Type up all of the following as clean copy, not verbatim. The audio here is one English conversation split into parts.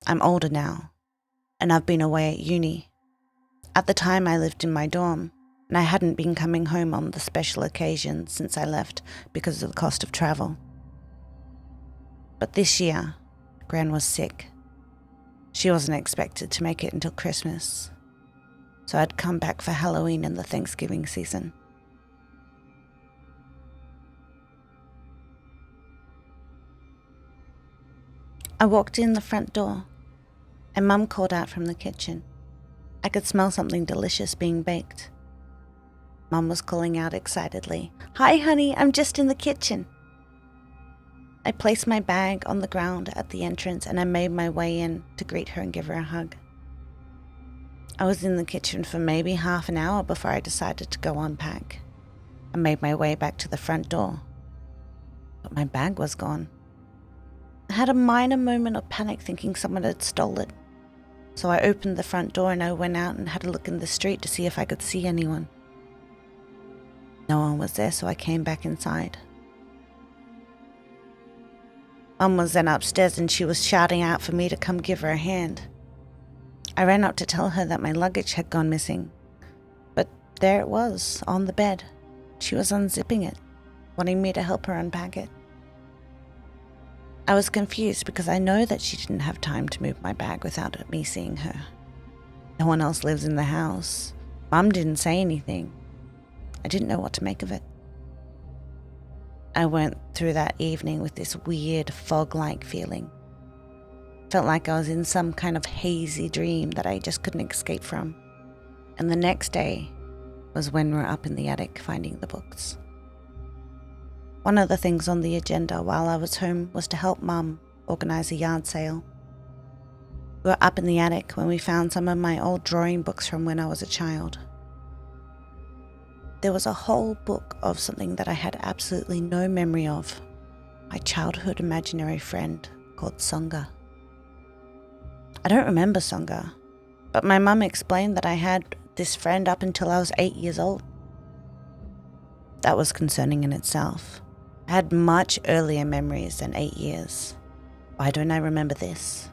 I'm older now, and I've been away at uni. At the time, I lived in my dorm, and I hadn't been coming home on the special occasions since I left because of the cost of travel. But this year, Gran was sick. She wasn't expected to make it until Christmas, so I'd come back for Halloween and the Thanksgiving season. I walked in the front door, and Mum called out from the kitchen. I could smell something delicious being baked. Mum was calling out excitedly, "Hi honey, I'm just in the kitchen." I placed my bag on the ground at the entrance and I made my way in to greet her and give her a hug. I was in the kitchen for maybe half an hour before I decided to go unpack. I made my way back to the front door, but my bag was gone. I had a minor moment of panic thinking someone had stolen it. So I opened the front door and I went out and had a look in the street to see if I could see anyone. No one was there, so I came back inside. Mum was then upstairs and she was shouting out for me to come give her a hand. I ran up to tell her that my luggage had gone missing, but there it was, on the bed. She was unzipping it, wanting me to help her unpack it. I was confused because I know that she didn't have time to move my bag without me seeing her. No one else lives in the house. Mum didn't say anything. I didn't know what to make of it. I went through that evening with this weird fog-like feeling. Felt like I was in some kind of hazy dream that I just couldn't escape from. And the next day was when we were up in the attic finding the books. One of the things on the agenda while I was home was to help Mum organise a yard sale. We were up in the attic when we found some of my old drawing books from when I was a child. There was a whole book of something that I had absolutely no memory of. My childhood imaginary friend called Songa. I don't remember Songa, but my mum explained that I had this friend up until I was 8 years old. That was concerning in itself. I had much earlier memories than 8 years. Why don't I remember this?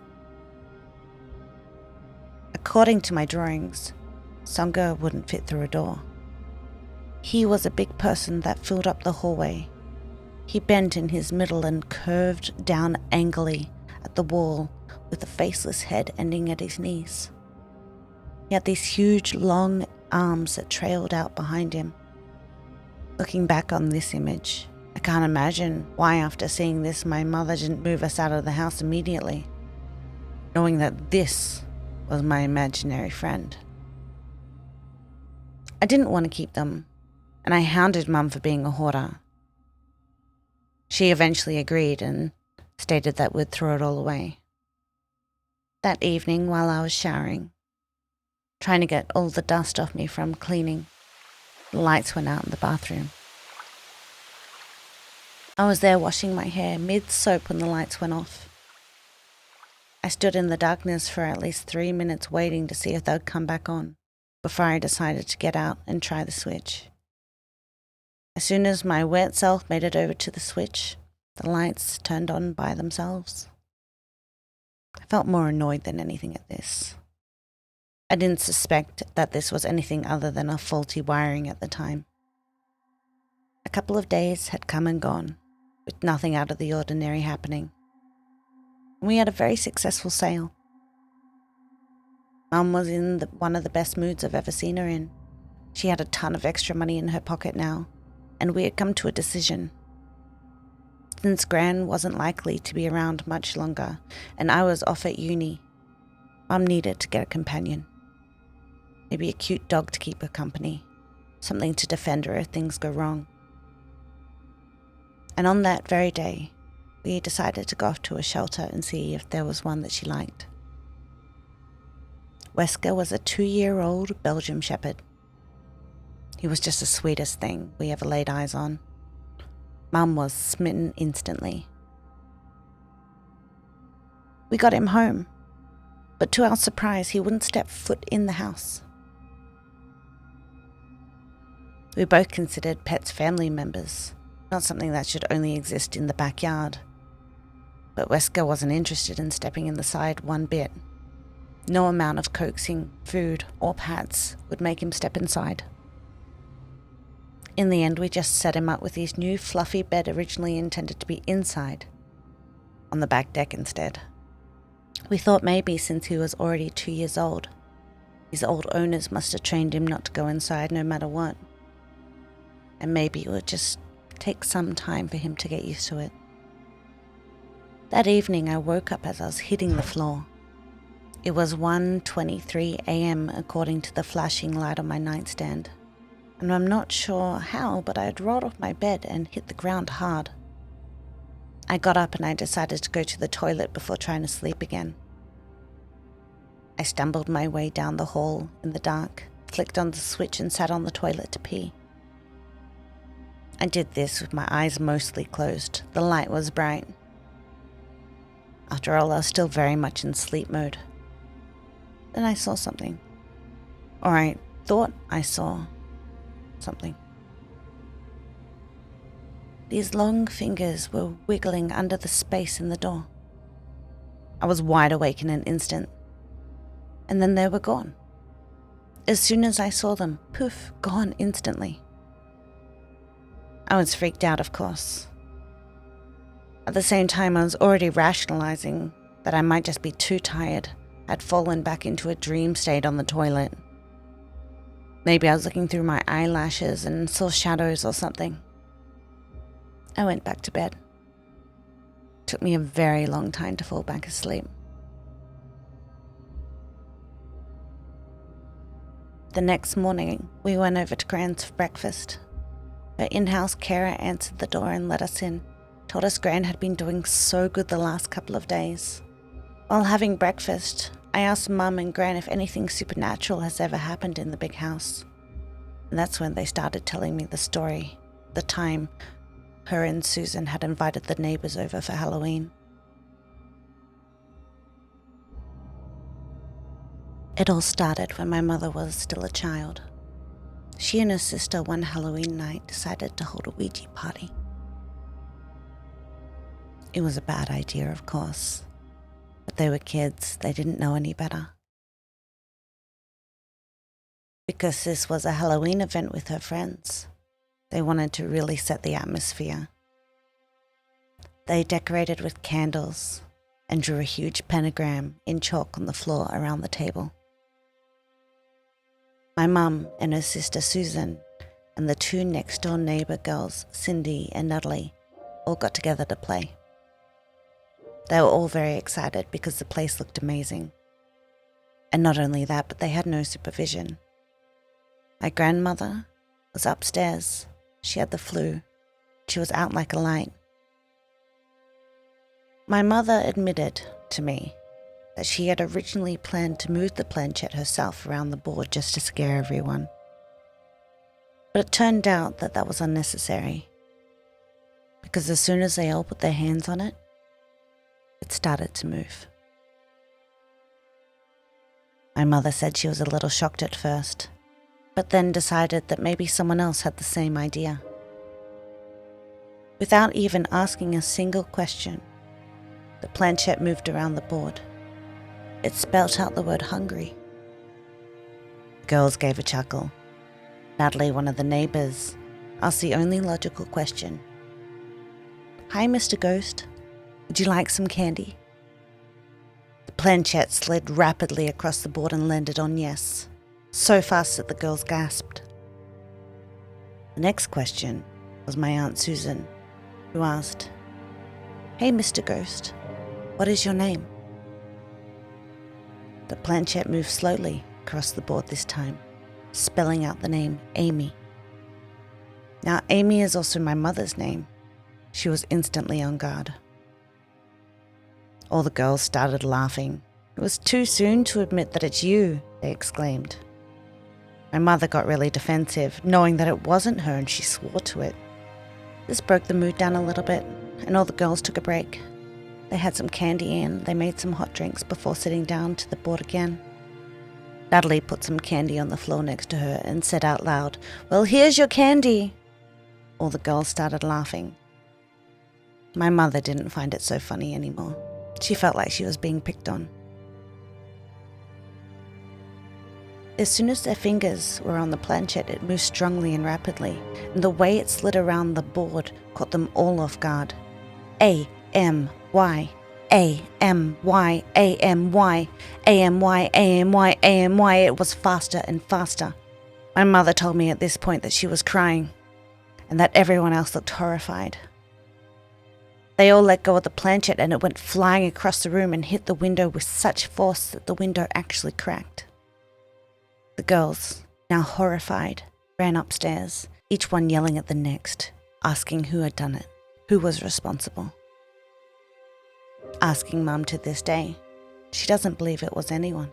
According to my drawings, Songa wouldn't fit through a door. He was a big person that filled up the hallway. He bent in his middle and curved down angrily at the wall with a faceless head ending at his knees. He had these huge long arms that trailed out behind him. Looking back on this image, I can't imagine why after seeing this my mother didn't move us out of the house immediately, knowing that this was my imaginary friend. I didn't want to keep them, and I hounded Mum for being a hoarder. She eventually agreed and stated that we'd throw it all away. That evening, while I was showering, trying to get all the dust off me from cleaning, the lights went out in the bathroom. I was there washing my hair mid-soap when the lights went off. I stood in the darkness for at least 3 minutes waiting to see if they'd come back on before I decided to get out and try the switch. As soon as my wet self made it over to the switch, the lights turned on by themselves. I felt more annoyed than anything at this. I didn't suspect that this was anything other than a faulty wiring at the time. A couple of days had come and gone, with nothing out of the ordinary happening. And we had a very successful sale. Mum was in one of the best moods I've ever seen her in. She had a ton of extra money in her pocket now, and we had come to a decision. Since Gran wasn't likely to be around much longer, and I was off at uni, Mum needed to get a companion. Maybe a cute dog to keep her company, something to defend her if things go wrong. And on that very day, we decided to go off to a shelter and see if there was one that she liked. Wesker was a 2-year-old Belgian Shepherd. He was just the sweetest thing we ever laid eyes on. Mum was smitten instantly. We got him home, but to our surprise, he wouldn't step foot in the house. We both considered pets family members, not something that should only exist in the backyard. But Wesker wasn't interested in stepping in the side one bit. No amount of coaxing, food, or pats would make him step inside. In the end, we just set him up with his new fluffy bed originally intended to be inside, on the back deck instead. We thought maybe since he was already 2 years old, his old owners must have trained him not to go inside no matter what. And maybe it would just take some time for him to get used to it. That evening I woke up as I was hitting the floor. It was 1:23 a.m. according to the flashing light on my nightstand, and I'm not sure how, but I had rolled off my bed and hit the ground hard. I got up and I decided to go to the toilet before trying to sleep again. I stumbled my way down the hall in the dark, flicked on the switch and sat on the toilet to pee. I did this with my eyes mostly closed. The light was bright. After all, I was still very much in sleep mode. Then I saw something. Or I thought I saw something. These long fingers were wiggling under the space in the door. I was wide awake in an instant. And then they were gone. As soon as I saw them, poof, gone instantly. I was freaked out, of course. At the same time, I was already rationalizing that I might just be too tired. I'd fallen back into a dream state on the toilet. Maybe I was looking through my eyelashes and saw shadows or something. I went back to bed. It took me a very long time to fall back asleep. The next morning, we went over to Gran's for breakfast. Her in-house carer answered the door and let us in, told us Gran had been doing so good the last couple of days. While having breakfast, I asked Mum and Gran if anything supernatural has ever happened in the big house. And that's when they started telling me the story, the time her and Susan had invited the neighbors over for Halloween. It all started when my mother was still a child. She and her sister one Halloween night decided to hold a Ouija party. It was a bad idea, of course, but they were kids, they didn't know any better. Because this was a Halloween event with her friends, they wanted to really set the atmosphere. They decorated with candles and drew a huge pentagram in chalk on the floor around the table. My mum and her sister Susan and the two next door neighbour girls, Cindy and Natalie, all got together to play. They were all very excited because the place looked amazing. And not only that, but they had no supervision. My grandmother was upstairs. She had the flu. She was out like a light. My mother admitted to me that she had originally planned to move the planchette herself around the board just to scare everyone. But it turned out that that was unnecessary, because as soon as they all put their hands on it, it started to move. My mother said she was a little shocked at first, but then decided that maybe someone else had the same idea. Without even asking a single question, the planchette moved around the board. It spelt out the word hungry. The girls gave a chuckle. Natalie, one of the neighbours, asked the only logical question. "Hi, Mr. Ghost. Would you like some candy?" The planchette slid rapidly across the board and landed on yes, so fast that the girls gasped. The next question was my Aunt Susan, who asked, "Hey, Mr. Ghost, what is your name?" The planchette moved slowly across the board this time, spelling out the name Amy. Now, Amy is also my mother's name. She was instantly on guard. All the girls started laughing. "It was too soon to admit that it's you," they exclaimed. My mother got really defensive, knowing that it wasn't her, and she swore to it. This broke the mood down a little bit, and all the girls took a break. They had some candy and they made some hot drinks before sitting down to the board again. Natalie put some candy on the floor next to her and said out loud, "Well, here's your candy." All the girls started laughing. My mother didn't find it so funny anymore. She felt like she was being picked on. As soon as their fingers were on the planchette, it moved strongly and rapidly, and the way it slid around the board caught them all off guard. A-M-Y, A-M-Y, A-M-Y, A-M-Y, A-M-Y, A-M-Y. It was faster and faster. My mother told me at this point that she was crying, and that everyone else looked horrified. They all let go of the planchette and it went flying across the room and hit the window with such force that the window actually cracked. The girls, now horrified, ran upstairs, each one yelling at the next, asking who had done it, who was responsible. Asking Mum to this day, she doesn't believe it was anyone.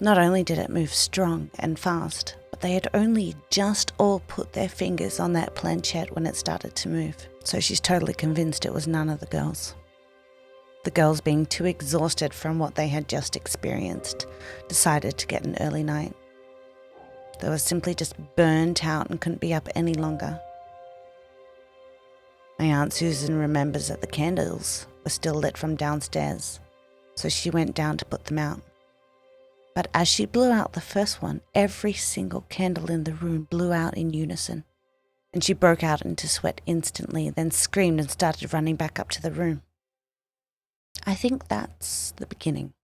Not only did it move strong and fast, but they had only just all put their fingers on that planchette when it started to move, so she's totally convinced it was none of the girls. The girls, being too exhausted from what they had just experienced, decided to get an early night. They were simply just burnt out and couldn't be up any longer. My Aunt Susan remembers that the candles were still lit from downstairs, so she went down to put them out. But as she blew out the first one, every single candle in the room blew out in unison, and she broke out into sweat instantly, then screamed and started running back up to the room. I think that's the beginning.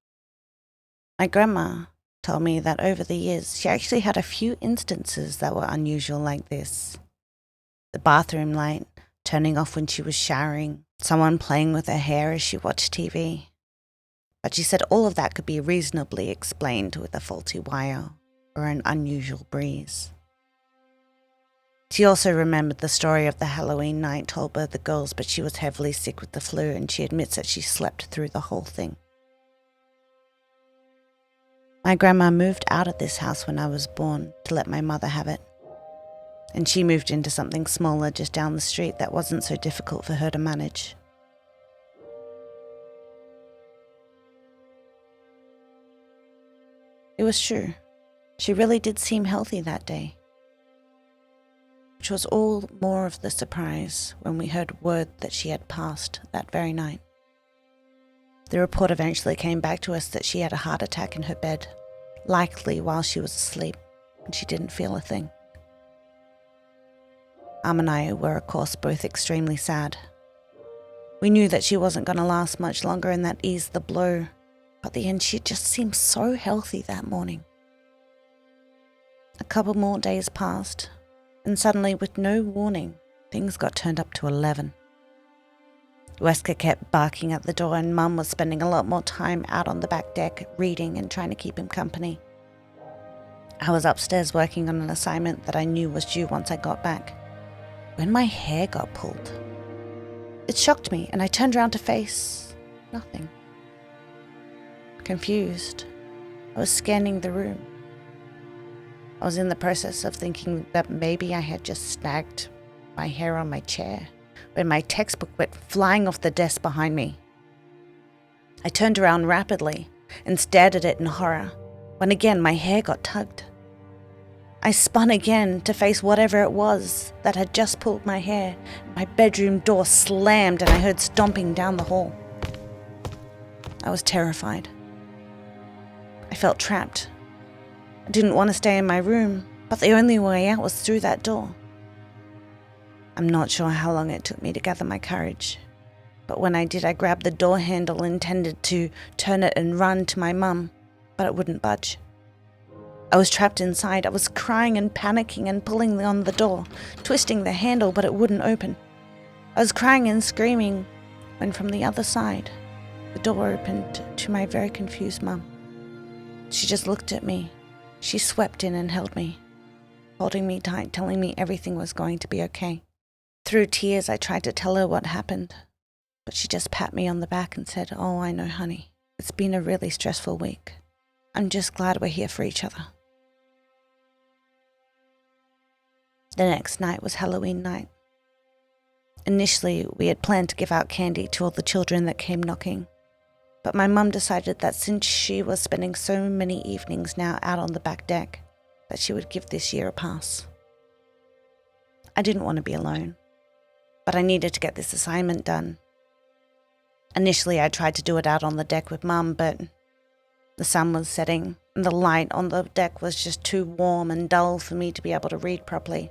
My grandma told me that over the years, she actually had a few instances that were unusual like this. The bathroom light turning off when she was showering, someone playing with her hair as she watched TV. But she said all of that could be reasonably explained with a faulty wire or an unusual breeze. She also remembered the story of the Halloween night told by the girls, but she was heavily sick with the flu and she admits that she slept through the whole thing. My grandma moved out of this house when I was born to let my mother have it. And she moved into something smaller just down the street that wasn't so difficult for her to manage. It was true. She really did seem healthy that day. Which was all more of the surprise when we heard word that she had passed that very night. The report eventually came back to us that she had a heart attack in her bed, likely while she was asleep, and she didn't feel a thing. And I were, of course, both extremely sad. We knew that she wasn't going to last much longer and that eased the blow, but at the end she just seemed so healthy that morning. A couple more days passed, and suddenly, with no warning, things got turned up to 11. Wesker kept barking at the door and Mum was spending a lot more time out on the back deck reading and trying to keep him company. I was upstairs working on an assignment that I knew was due once I got back, when my hair got pulled. It shocked me and I turned around to face nothing. Confused, I was scanning the room. I was in the process of thinking that maybe I had just snagged my hair on my chair when my textbook went flying off the desk behind me. I turned around rapidly and stared at it in horror, when again my hair got tugged. I spun again to face whatever it was that had just pulled my hair. My bedroom door slammed and I heard stomping down the hall. I was terrified. I felt trapped. I didn't want to stay in my room, but the only way out was through that door. I'm not sure how long it took me to gather my courage, but when I did, I grabbed the door handle, intended to turn it and run to my mum, but it wouldn't budge. I was trapped inside. I was crying and panicking and pulling on the door, twisting the handle, but it wouldn't open. I was crying and screaming when from the other side, the door opened to my very confused mum. She just looked at me. She swept in and held me, holding me tight, telling me everything was going to be okay. Through tears, I tried to tell her what happened, but she just pat me on the back and said, "Oh, I know, honey. It's been a really stressful week. I'm just glad we're here for each other." The next night was Halloween night. Initially, we had planned to give out candy to all the children that came knocking, but my mum decided that since she was spending so many evenings now out on the back deck, that she would give this year a pass. I didn't want to be alone, but I needed to get this assignment done, Initially, I tried to do it out on the deck with Mum, but the sun was setting, and the light on the deck was just too warm and dull for me to be able to read properly.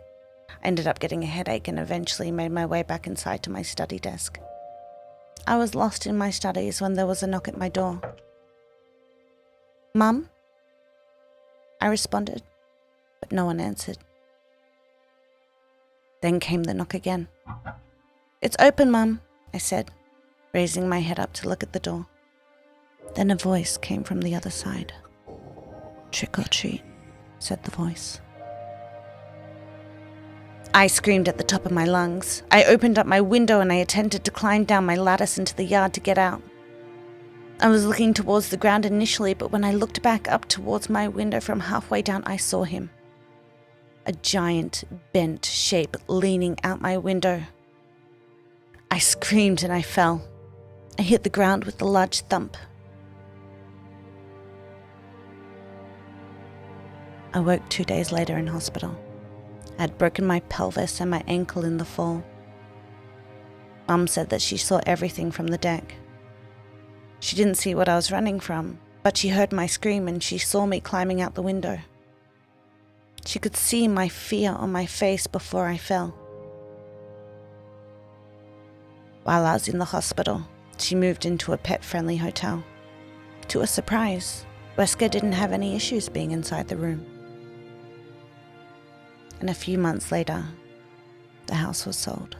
I ended up getting a headache and eventually made my way back inside to my study desk. I was lost in my studies when there was a knock at my door. "Mum?" I responded, but no one answered. Then came the knock again. "It's open, Mum," I said, raising my head up to look at the door. Then a voice came from the other side. "Trick or treat," said the voice. I screamed at the top of my lungs. I opened up my window and I attempted to climb down my lattice into the yard to get out. I was looking towards the ground initially, but when I looked back up towards my window from halfway down, I saw him. A giant, bent shape leaning out my window. I screamed and I fell. I hit the ground with a large thump. I woke 2 days later in hospital. I had broken my pelvis and my ankle in the fall. Mum said that she saw everything from the deck. She didn't see what I was running from, but she heard my scream and she saw me climbing out the window. She could see my fear on my face before I fell. While I was in the hospital, she moved into a pet-friendly hotel. To her surprise, Wesker didn't have any issues being inside the room. And a few months later, the house was sold.